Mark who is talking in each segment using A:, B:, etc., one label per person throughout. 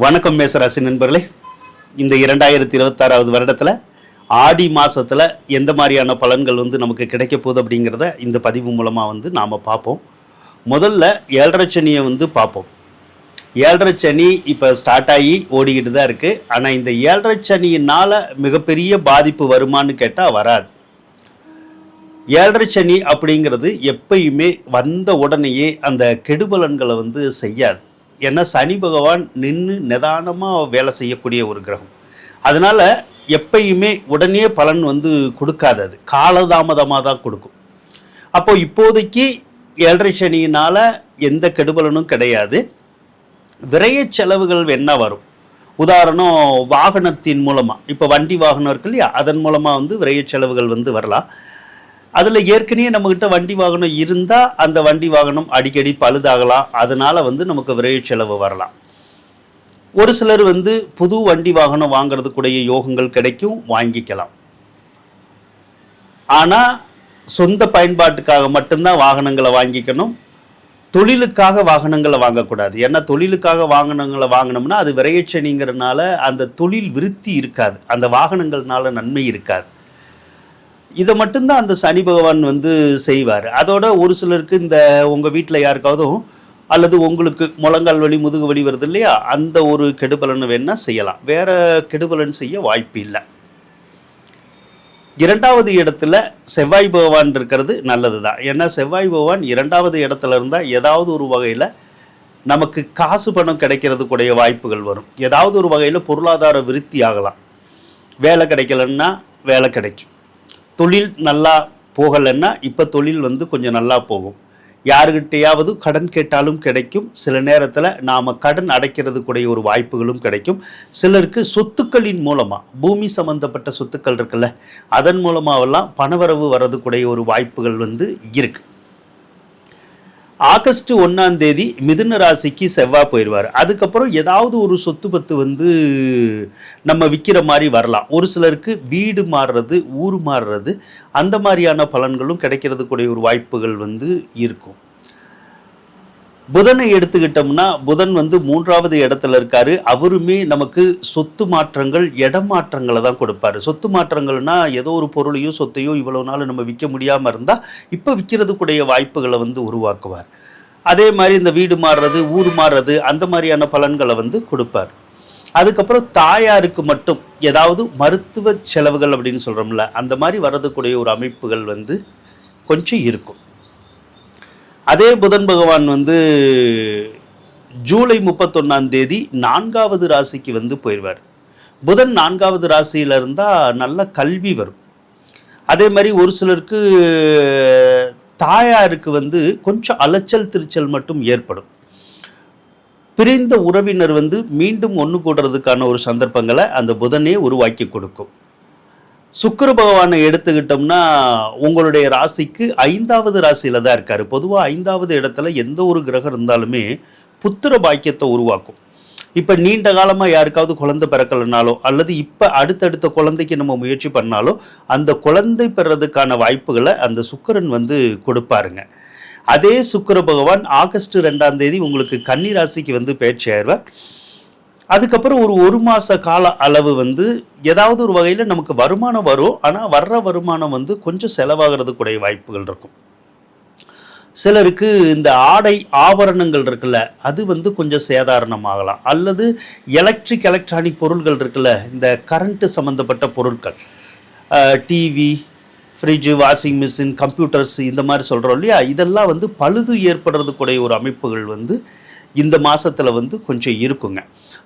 A: வணக்கம் மேசராசி நண்பர்களே. இந்த 2026வது வருடத்தில் ஆடி மாதத்தில் எந்த மாதிரியான பலன்கள் நமக்கு கிடைக்க போகுது அப்படிங்கிறத இந்த பதிவு மூலமாக நாம் பார்ப்போம். முதல்ல 7.5 சனியை பார்ப்போம். 7.5 சனி இப்போ ஸ்டார்ட் ஆகி ஓடிக்கிட்டு தான் இருக்குது. ஆனால் இந்த 7.5 சனியினால் மிகப்பெரிய பாதிப்பு வருமானு கேட்டால் வராது. 7.5 சனி அப்படிங்கிறது எப்பயுமே வந்த உடனேயே அந்த கெடுபலன்களை செய்யாது. ஏன்னா சனி பகவான் நின்று நிதானமாக வேலை செய்யக்கூடிய ஒரு கிரகம். அதனால் எப்பயுமே உடனே பலன் கொடுக்காது, அது காலதாமதமாக தான் கொடுக்கும். அப்போ இப்போதைக்கு 7.5 சனியினால் எந்த கெடுபலனும் கிடையாது. விரைய செலவுகள் என்ன வரும்? உதாரணம், வாகனத்தின் மூலமாக, இப்போ வண்டி வாகனம் இருக்கு இல்லையா, அதன் மூலமாக விரைய செலவுகள் வரலாம். அதில் ஏற்கனவே நம்மக்கிட்ட வண்டி வாகனம் இருந்தால் அந்த வண்டி வாகனம் அடிக்கடி பழுதாகலாம். அதனால் நமக்கு விரைய செலவு வரலாம். ஒரு சிலர் புது வண்டி வாகனம் வாங்கிறதுக்குடைய யோகங்கள் கிடைக்கும், வாங்கிக்கலாம். ஆனால் சொந்த பயன்பாட்டுக்காக மட்டும்தான் வாகனங்களை வாங்கிக்கணும். தொழிலுக்காக வாகனங்களை வாங்கக்கூடாது. ஏன்னா தொழிலுக்காக வாகனங்களை வாங்கினோம்னா அது விரையச்சனிங்கிறதுனால அந்த தொழில் விருத்தி இருக்காது, அந்த வாகனங்கள்னால நன்மை இருக்காது. இதை மட்டும்தான் அந்த சனி பகவான் செய்வார். அதோட ஒரு சிலருக்கு இந்த உங்கள் வீட்டில் யாருக்காவதும் அல்லது உங்களுக்கு முழங்கால் வலி முதுகு வலி வருது இல்லையா, அந்த ஒரு கெடுபலன் வேணால் செய்யலாம். வேறு கெடுபலன் செய்ய வாய்ப்பு இல்லை. 2வது இடத்துல செவ்வாய் பகவான் இருக்கிறது நல்லது தான். ஏன்னா செவ்வாய் பகவான் 2வது இடத்துல இருந்தால் ஏதாவது ஒரு வகையில் நமக்கு காசு பணம் கிடைக்கிறதுக்குடைய வாய்ப்புகள் வரும். ஏதாவது ஒரு வகையில் பொருளாதார விருத்தி ஆகலாம். வேலை கிடைக்கலன்னா வேலை கிடைக்கும். தொழில் நல்லா போகலைன்னா இப்போ தொழில் கொஞ்சம் நல்லா போகும். யாருக்கிட்டையாவது கடன் கேட்டாலும் கிடைக்கும். சில நேரத்தில் நாம் கடன் அடைக்கிறதுக்குடைய ஒரு வாய்ப்புகளும் கிடைக்கும். சிலருக்கு சொத்துக்களின் மூலமாக, பூமி சம்பந்தப்பட்ட சொத்துக்கள் இருக்குல்ல, அதன் மூலமாகலாம் பணவரவு வர்றதுக்குடைய ஒரு வாய்ப்புகள் இருக்குது. ஆகஸ்ட் 1ஆம் தேதி மிதுன ராசிக்கு செவ்வாய் போயிடுவார். அதுக்கப்புறம் ஏதாவது ஒரு சொத்து பத்து நம்ம விற்கிற மாதிரி வரலாம். ஒரு சிலருக்கு வீடு மாறுறது, ஊர் மாறுறது, அந்த மாதிரியான பலன்களும் கிடைக்கிறதுக்குடைய ஒரு வாய்ப்புகள் இருக்கும். புதனை எடுத்துக்கிட்டோம்னா புதன் 3வது இடத்துல இருக்காரு. அவருமே நமக்கு சொத்து மாற்றங்கள், இடமாற்றங்களை தான் கொடுப்பாரு. சொத்து மாற்றங்கள்னா ஏதோ ஒரு பொருளையும் சொத்தையும் இவ்வளோ நாள் நம்ம விற்க முடியாமல் இருந்தால் இப்போ விற்கிறதுக்குடைய வாய்ப்புகளை உருவாக்குவார். அதே மாதிரி இந்த வீடு மாறுறது, ஊர் மாறுறது, அந்த மாதிரியான பலன்களை கொடுப்பார். அதுக்கப்புறம் தாயாருக்கு மட்டும் ஏதாவது மருத்துவ செலவுகள் அப்படின்னு சொல்கிறோம்ல, அந்த மாதிரி வர்றதுக்குடைய ஒரு அமைப்புகள் கொஞ்சம் இருக்கும். அதே புதன் பகவான் ஜூலை 31ஆம் தேதி 4வது ராசிக்கு போயிடுவார். புதன் 4வது ராசியில் இருந்தால் நல்ல கல்வி வரும். அதே மாதிரி ஒரு சிலருக்கு தாயாருக்கு கொஞ்சம் அலைச்சல் திருச்சல் மட்டும் ஏற்படும். பிரிந்த உறவினர் மீண்டும் ஒன்று கூடுறதுக்கான ஒரு சந்தர்ப்பங்களை அந்த புதனே உருவாக்கி கொடுக்கும். சுக்கிர பகவானை எடுத்துக்கிட்டோம்னா உங்களுடைய ராசிக்கு 5வது ராசியில் தான் இருக்கார். பொதுவாக 5வது இடத்துல எந்த ஒரு கிரகம் இருந்தாலுமே புத்திர பாக்கியத்தை உருவாக்கும். இப்போ நீண்ட காலமாக யாருக்காவது குழந்தை பிறக்கலைனாலோ அல்லது இப்போ அடுத்தடுத்த குழந்தைக்கு நம்ம முயற்சி பண்ணாலோ அந்த குழந்தை பெறதுக்கான வாய்ப்புகளை அந்த சுக்கிரன் கொடுப்பாருங்க. அதே சுக்கிர பகவான் ஆகஸ்ட் 2ஆம் தேதி உங்களுக்கு கன்னி ராசிக்கு பேச்சியாயிருவார். அதுக்கப்புறம் ஒரு மாத கால அளவு ஏதாவது ஒரு வகையில் நமக்கு வருமானம் வரும். ஆனால் வர்ற வருமானம் கொஞ்சம் செலவாகிறதுக்குடைய வாய்ப்புகள் இருக்கும். சிலருக்கு இந்த ஆடை ஆபரணங்கள் இருக்குல்ல, அது கொஞ்சம் சேதாரணமாகலாம். அல்லது எலக்ட்ரானிக் பொருட்கள் இருக்குல்ல, இந்த கரண்ட்டு சம்மந்தப்பட்ட பொருட்கள், TV, fridge, washing machine, computers, இந்த மாதிரி சொல்கிறோம் இல்லையா, இதெல்லாம் பழுது ஏற்படுறதுக்குடைய ஒரு அமைப்புகள் இந்த மாதத்தில் கொஞ்சம் இருக்குங்க.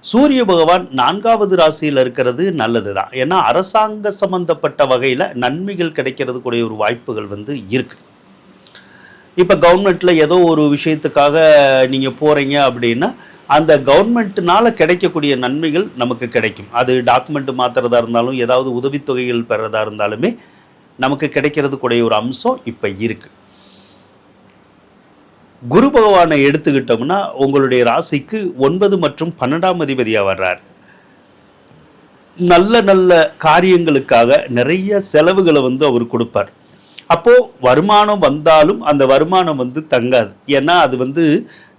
A: சூரிய பகவான் 4வது ராசியில் இருக்கிறது நல்லது தான். ஏன்னா அரசாங்க சம்மந்தப்பட்ட வகையில் நன்மைகள் கிடைக்கிறதுக்குடைய ஒரு வாய்ப்புகள் இருக்குது. இப்போ கவர்மெண்ட்டில் ஏதோ ஒரு விஷயத்துக்காக நீங்கள் போகிறீங்க அப்படின்னா அந்த கவர்மெண்ட்னால் கிடைக்கக்கூடிய நன்மைகள் நமக்கு கிடைக்கும். அது டாக்குமெண்ட் மாற்றுறதா இருந்தாலும், ஏதாவது உதவித்தொகைகள் பெறதா இருந்தாலுமே நமக்கு கிடைக்கிறதுக்குடைய ஒரு அம்சம் இப்போ இருக்குது. குரு பகவானை எடுத்துக்கிட்டோம்னா உங்களுடைய ராசிக்கு 9 மற்றும் 12ஆம் அதிபதியாக வர்றார். நல்ல நல்ல காரியங்களுக்காக நிறைய செலவுகளை அவர் கொடுப்பார். அப்போது வருமானம் வந்தாலும் அந்த வருமானம் வந்து தங்காது. ஏன்னா அது வந்து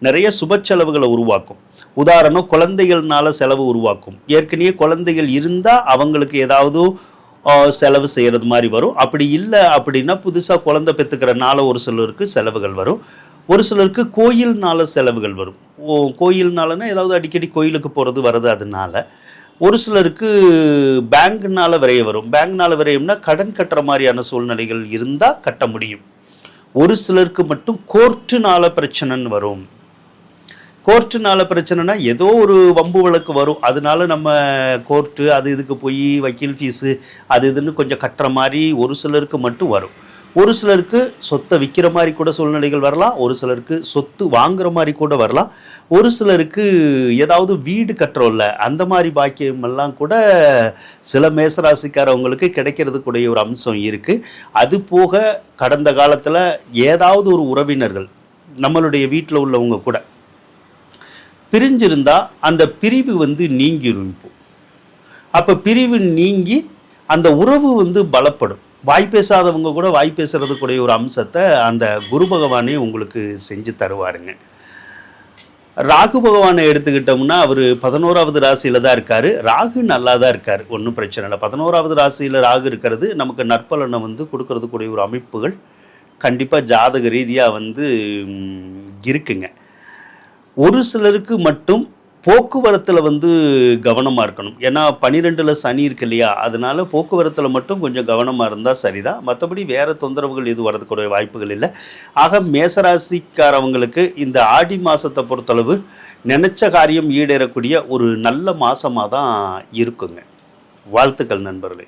A: நிறைய சுப செலவுகளை உருவாக்கும். உதாரணம், குழந்தைகள்னால செலவு உருவாக்கும். ஏற்கனவே குழந்தைகள் இருந்தால் அவங்களுக்கு ஏதாவது செலவு செய்கிறது மாதிரி வரும். அப்படி இல்லை அப்படின்னா புதுசாக குழந்தை பெற்றுக்கிறனால ஒரு சிலருக்கு செலவுகள் வரும். ஒரு சிலருக்கு கோயில்னால செலவுகள் வரும். கோயில்னாலன்னா ஏதாவது அடிக்கடி கோயிலுக்கு போகிறது வர்றது. அதனால ஒரு சிலருக்கு பேங்க்னால் விரைய வரும். பேங்க்னால் விரையும்னா கடன் கட்டுற மாதிரியான சூழ்நிலைகள் இருந்தால் கட்ட முடியும். ஒரு சிலருக்கு மட்டும் கோர்ட்டுனால பிரச்சனைன்னு வரும். கோர்ட்டுனால பிரச்சனைனா ஏதோ ஒரு வம்பு வழக்கு வரும். அதனால நம்ம கோர்ட்டு அது இதுக்கு போய் வக்கீல் ஃபீஸு அது இதுன்னு கொஞ்சம் கட்டுற மாதிரி ஒரு சிலருக்கு மட்டும் வரும். ஒரு சிலருக்கு சொத்தை விற்கிற மாதிரி கூட சூழ்நிலைகள் வரலாம். ஒரு சிலருக்கு சொத்து வாங்குற மாதிரி கூட வரலாம். ஒரு சிலருக்கு ஏதாவது வீடு கட்டுறோம்ல அந்த மாதிரி பாக்கியமெல்லாம் கூட சில மேசராசிக்காரவங்களுக்கு கிடைக்கிறது கூடிய ஒரு அம்சம் இருக்குது. அது போக கடந்த காலத்தில் ஏதாவது ஒரு உறவினர்கள் நம்மளுடைய வீட்டில் உள்ளவங்க கூட பிரிஞ்சிருந்தா அந்த பிரிவு வந்து நீங்கிரும். இப்போ அப்போ பிரிவு நீங்கி அந்த உறவு வந்து பலப்படும். வாய் பேசாதவங்க கூட வாய் பேசுறதுக்குடைய ஒரு அம்சத்தை அந்த குரு பகவானே உங்களுக்கு செஞ்சு தருவாருங்க. ராகு பகவானை எடுத்துக்கிட்டோம்னா அவர் 11வது ராசியில் தான் இருக்கார். ராகு நல்லா தான் இருக்கார், ஒன்றும் பிரச்சனை இல்லை. 11வது ராசியில் ராகு இருக்கிறது நமக்கு நற்பலனை வந்து கொடுக்கறதுக்குடைய ஒரு அமைப்புகள் கண்டிப்பாக ஜாதக ரீதியாக வந்து இருக்குங்க. ஒரு சிலருக்கு மட்டும் போக்குவரத்தில் வந்து கவனமாக இருக்கணும். ஏன்னா 12ல் சனி இருக்கு இல்லையா, அதனால போக்குவரத்தில் மட்டும் கொஞ்சம் கவனமாக இருந்தால் சரிதான். மற்றபடி வேறு தொந்தரவுகள் எதுவும் வரதுக்கூடிய வாய்ப்புகள் இல்லை. ஆக மேசராசிக்காரவங்களுக்கு இந்த ஆடி மாதத்தை பொறுத்தளவு நினச்ச காரியம் ஈடேறக்கூடிய ஒரு நல்ல மாதமாக தான் இருக்குங்க. வாழ்த்துக்கள் நண்பர்களே.